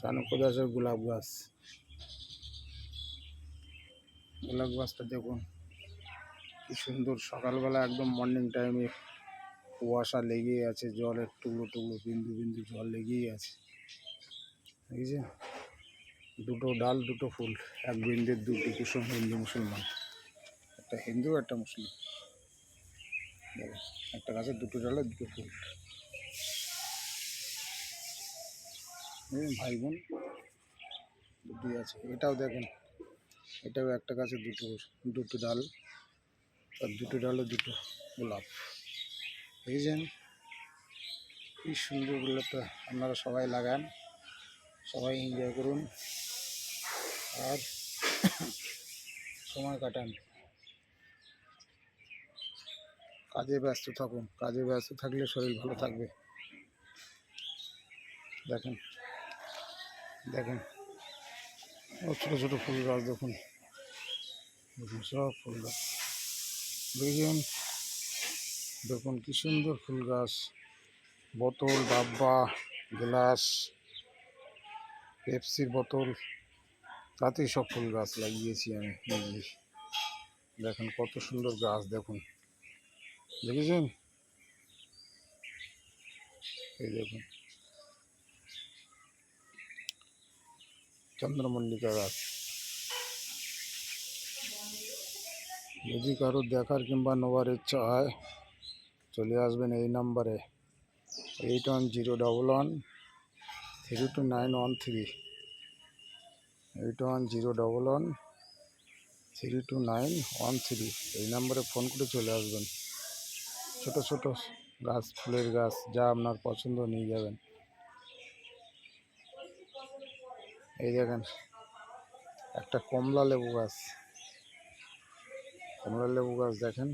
চাণক্য দাসের গোলাপ গাছ। গোলাপ গাছটা দেখুন কি সুন্দর, সকালবেলা একদম মর্নিং টাইমে কুয়াশা লেগেই আছে, জলের টুকরো টুকরো বিন্দু বিন্দু জল লেগেই আছে। দেখেছেন, দুটো ডাল দুটো ফুল, এক বৃন্দের দুটি কুসুম, হিন্দু মুসলমান, একটা হিন্দু একটা মুসলিম। দেখুন একটা গাছের দুটো ডালে দুটো ফুল, ভাই বোন দুটি আছে। এটাও দেখেন, এটাও একটা গাছের দুটো দুটো ডাল, আর দুটো ডালে দুটো গোলাপ। দেখেছেন কি সুন্দর গোলাপটা। আপনারা সবাই লাগান, সবাই এনজয় করুন আর সময় কাটান। কাজে ব্যস্ত থাকুন, কাজে ব্যস্ত থাকলে শরীর ভালো থাকবে। দেখেন দেখেন ও ছোটো ছোটো ফুল গাছ দেখুন, দেখুন সব ফুল গাছ। দেখুন দেখুন কি সুন্দর ফুল গাছ, বোতল, ডাব্বা, গ্লাস, পেপসির বোতল, তাতেই সব ফুল গাছ লাগিয়েছি আমি নিজেই। দেখেন কত সুন্দর গাছ, দেখুন দেখেছেন, এই দেখুন চন্দ্রমল্লিকা গাছ। যদি কারো দেখার কিংবা নেওয়ার ইচ্ছা হয় চলে আসবেন এই নাম্বারে 8101132913, 8101132913। এই নাম্বারে ফোন করে চলে আসবেন। ছোট ছোট গাছ, ফুলের গাছ, যা আপনার পছন্দ নিয়ে যাবেন। এই দেখেন একটা কমলা লেবু গাছ, কমলা লেবু গাছ দেখেন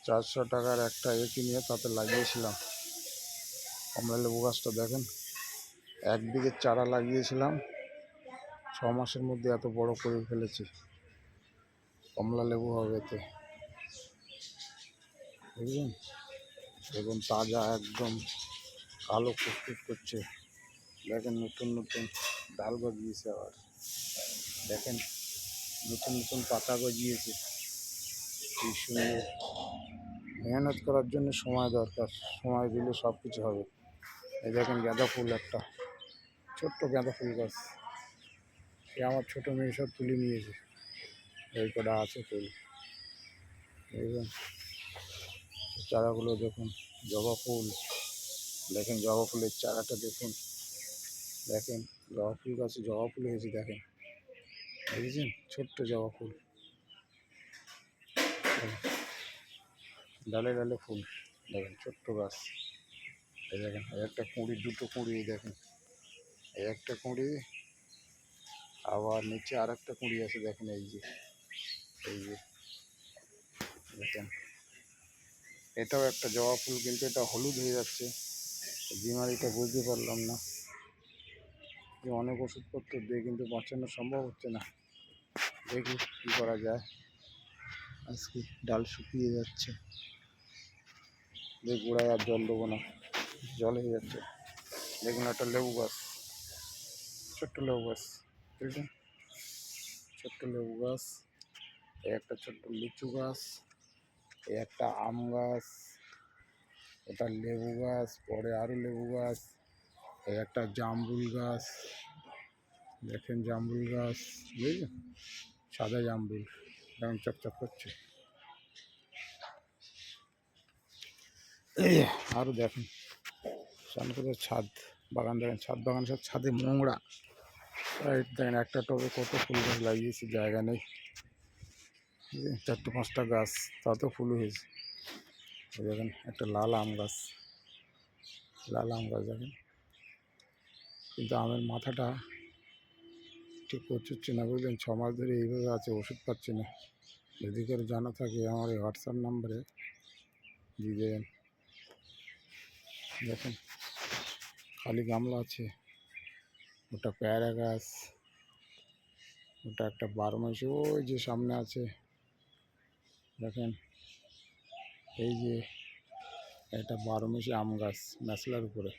400 টাকার একটা কিনে তাতে লাগিয়েছিলাম। কমলা লেবু গাছটা দেখেন, এক বিঘের চারা লাগিয়েছিলাম, 6 মাসের মধ্যে এত বড় করে ফেলেছি। কমলা লেবু হবে এতে, বুঝলেন? দেখুন তাজা একদম কালো কুচকুচ করছে। দেখেন নতুন নতুন ডাল গজিয়েছে, আবার দেখেন নতুন নতুন পাতা গজিয়েছে। কি সুন্দর। মেহনত করার জন্য সময় দরকার, সময় দিলে সব কিছু হবে। এই দেখেন গাঁদা ফুল, একটা ছোট্ট গাঁদা ফুল গাছ, সে আমার ছোটো মেয়ে সব তুলে নিয়েছে, এই কটা আছে ফুল। দেখবেন চারাগুলো দেখুন, জবা ফুল দেখেন, জবা ফুলের চারাটা দেখুন, দেখেন জবা ফুল গাছে জবা ফুল হয়েছে, দেখেন দেখেছেন ছোট্ট জবা ফুল, ডালে ডালে ফুল, দেখেন ছোট্ট গাছ। এই দেখেন এই একটা কুঁড়ি, দুটো কুঁড়ি, দেখেন এই একটা কুঁড়ি, আবার নিচে আর একটা কুঁড়ি আছে, দেখেন এই যে দেখেন এটাও একটা জবা ফুল, কিন্তু এটা হলুদ হয়ে যাচ্ছে। বিমারিটা বুঝতে পারলাম না, যে অনেক ওষুধপত্র দিয়ে কিন্তু বাঁচানো সম্ভব হচ্ছে না। দেখি কী করা যায়। আজকে ডাল শুকিয়ে যাচ্ছে, দেখ গোড়ায় আর জল দেবো না, জল হয়ে যাচ্ছে। দেখুন একটা লেবু গাছ, ছোট্ট লেবু গাছ, বুঝলেন, ছোট্ট লেবু গাছ। এই একটা ছোট্ট লিচু গাছ, এই একটা আম গাছ, এটা লেবু গাছ, পরে আরও লেবু গাছ, এই একটা জামরুল গাছ, দেখেন জামরুল গাছ, বুঝলেন, সাদা জামরুল যেমন চকচক করছে। আরও দেখেন চানপুরের ছাদ বাগান, দেখেন ছাদ বাগান, সব ছাদে নোংরা। দেখেন একটা টবে কত ফুল গাছ লাগিয়েছি, জায়গা নেই, 4-5টা গাছ, তাতেও ফুল হয়েছে। দেখেন একটা লাল আম গাছ, লাল আম গাছ দেখেন, কিন্তু আমের মাথাটা ঠিক পচুচ্ছে না, বুঝলেন, 6 মাস ধরে এইভাবে আছে, ওষুধ পাচ্ছি না। যদি করে জানা থাকে আমার এই হোয়াটসঅ্যাপ নাম্বারে দিয়ে দেবেন। দেখেন খালি গামলা আছে, ওটা পেয়ারা গাছ, ওটা একটা 12 মাসি, ওই যে সামনে আছে দেখেন, এই যে এটা 12 মাসি আম গাছ, ন্যাশনাল উপরে,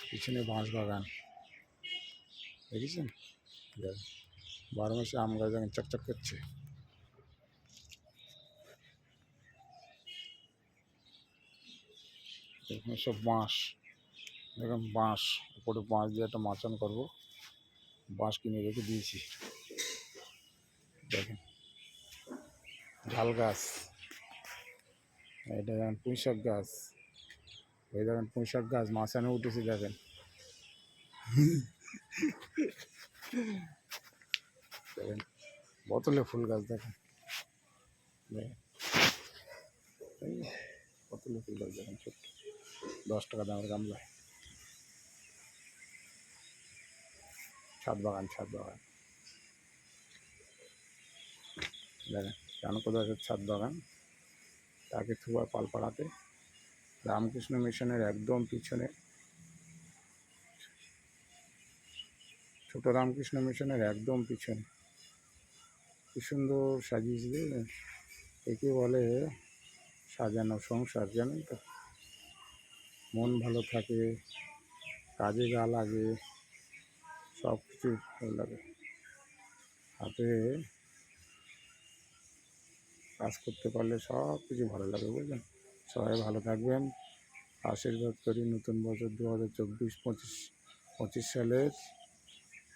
পিছনে বাঁশ বাগান। দেখেছেন? দেখেন, 12 মাসে আম গাছ এখন চকচক করছে। দেখুন সব বাঁশ, দেখুন বাঁশ, উপরে বাঁশ দিয়ে একটা মাচান করবো, বাঁশ কিনে রেখে দিয়েছি। দেখেন ঝাল গাছ, এটা দেখেন পুঁই শাক গাছ, এই দেখেন পুঁই শাক গাছ মাচানে উঠেছে। দেখেন দেখেন বোতলে ফুল গাছ, দেখেন দেখেন বোতলে ফুল গাছ, দেখেন ছোট্ট 10 টাকা দামের গামলায়। ছাদ বাগান, ছাদ বাগান দেখেন কেন কোথায় ছাদ বাগান, তাকে থুয়া পালপাড়াতে রামকৃষ্ণ মিশনের একদম পিছনে, ছোট রামকৃষ্ণ মিশনের একদম পিছনে কি সুন্দর সাজিয়েছে দেখবেন। একে বলে সাজানো সংসার, জানেন তো? মন ভালো থাকে, কাজে গা লাগে, সব কিছু ভালো লাগে, হাতে কাজ করতে পারলে সব কিছু ভালো লাগে, বুঝলেন? সবাই ভালো থাকবেন, আশীর্বাদ করি নতুন বছর 2024-25 সালের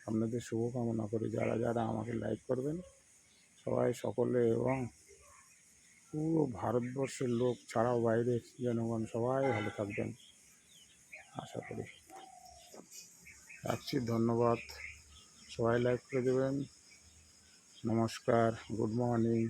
আপনাদের শুভকামনা করি। যারা যারা আমাকে লাইক করবেন সবাই সকলে, এবং পুরো ভারতবর্ষের লোক ছাড়াও বাইরের জনগণ সবাই ভালো থাকবেন আশা করি। রাখছি, ধন্যবাদ, সবাই লাইক করে দেবেন। নমস্কার, গুড মর্নিং।